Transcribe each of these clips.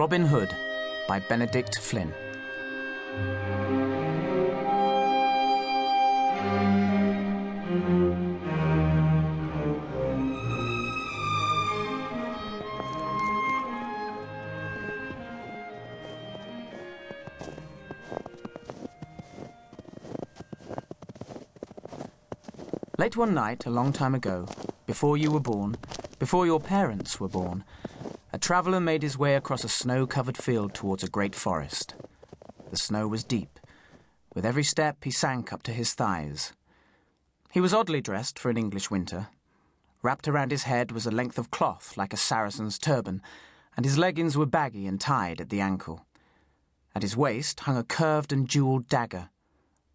Robin Hood by Benedict Flynn. Late one night, a long time ago, before you were born, before your parents were born, a traveller made his way across a snow-covered field towards a great forest. The snow was deep. With every step he sank up to his thighs. He was oddly dressed for an English winter. Wrapped around his head was a length of cloth like a Saracen's turban, and his leggings were baggy and tied at the ankle. At his waist hung a curved and jewelled dagger.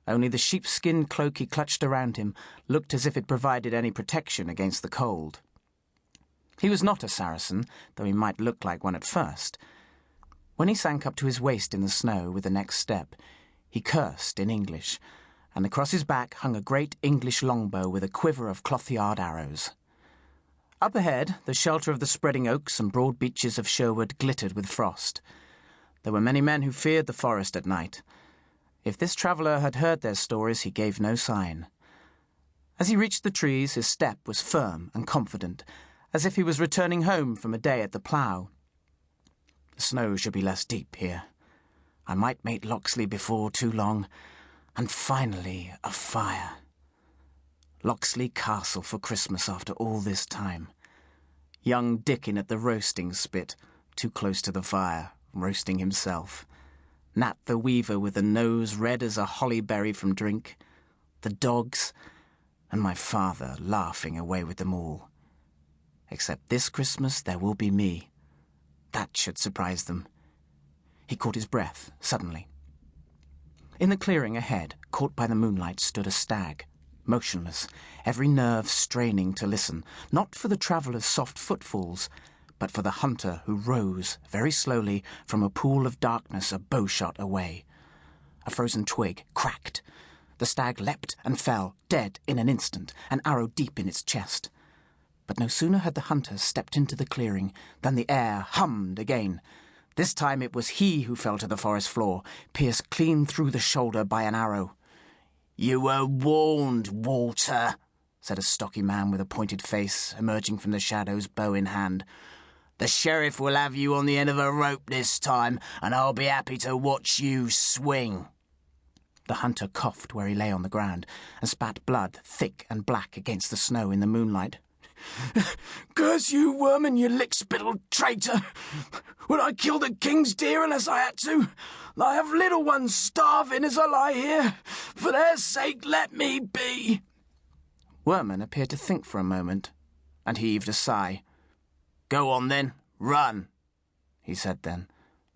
Only the sheepskin cloak he clutched around him looked as if it provided any protection against the cold. He was not a Saracen, though he might look like one at first. When he sank up to his waist in the snow with the next step, he cursed in English, and across his back hung a great English longbow with a quiver of cloth-yard arrows. Up ahead, the shelter of the spreading oaks and broad beaches of Sherwood glittered with frost. There were many men who feared the forest at night. If this traveller had heard their stories, he gave no sign. As he reached the trees, his step was firm and confident, as if he was returning home from a day at the plough. The snow should be less deep here. I might meet Locksley before too long, and finally a fire. Locksley Castle for Christmas after all this time. Young Dickon at the roasting spit, too close to the fire, roasting himself. Nat the weaver with a nose red as a holly berry from drink. The dogs, and my father laughing away with them all. Except this Christmas there will be me. That should surprise them. He caught his breath, suddenly. In the clearing ahead, caught by the moonlight, stood a stag, motionless, every nerve straining to listen, not for the traveller's soft footfalls, but for the hunter who rose, very slowly, from a pool of darkness a bowshot away. A frozen twig cracked. The stag leapt and fell, dead in an instant, an arrow deep in its chest. But no sooner had the hunter stepped into the clearing than the air hummed again. This time it was he who fell to the forest floor, pierced clean through the shoulder by an arrow. "You were warned, Walter," said a stocky man with a pointed face, emerging from the shadows, bow in hand. "The sheriff will have you on the end of a rope this time, and I'll be happy to watch you swing." The hunter coughed where he lay on the ground, and spat blood thick and black against the snow in the moonlight. "Curse you, Worman, you lick-spittled traitor! Would I kill the king's deer unless I had to? I have little ones starving as I lie here. For their sake, let me be." Worman appeared to think for a moment, and heaved a sigh. "Go on, then. Run," he said then.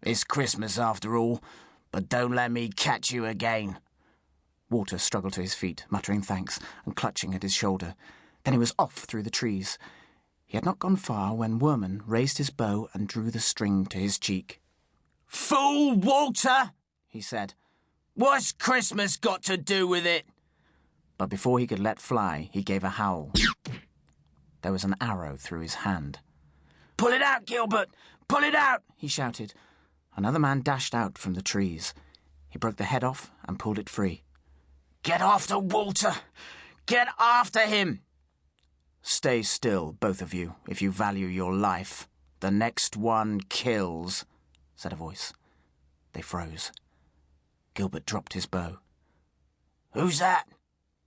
"It's Christmas after all, but don't let me catch you again." Walter struggled to his feet, muttering thanks and clutching at his shoulder. Then he was off through the trees. He had not gone far when Worman raised his bow and drew the string to his cheek. "Fool, Walter," he said. "What's Christmas got to do with it?" But before he could let fly, he gave a howl. There was an arrow through his hand. "Pull it out, Gilbert! Pull it out!" he shouted. Another man dashed out from the trees. He broke the head off and pulled it free. "Get after Walter! Get after him!" "Stay still, both of you, if you value your life. The next one kills," said a voice. They froze. Gilbert dropped his bow. "Who's that?"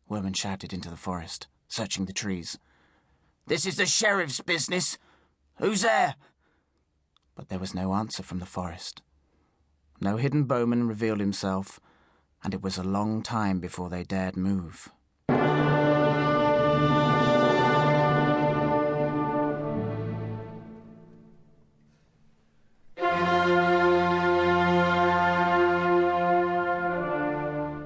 Worman shouted into the forest, searching the trees. "This is the sheriff's business. Who's there?" But there was no answer from the forest. No hidden bowman revealed himself, and it was a long time before they dared move.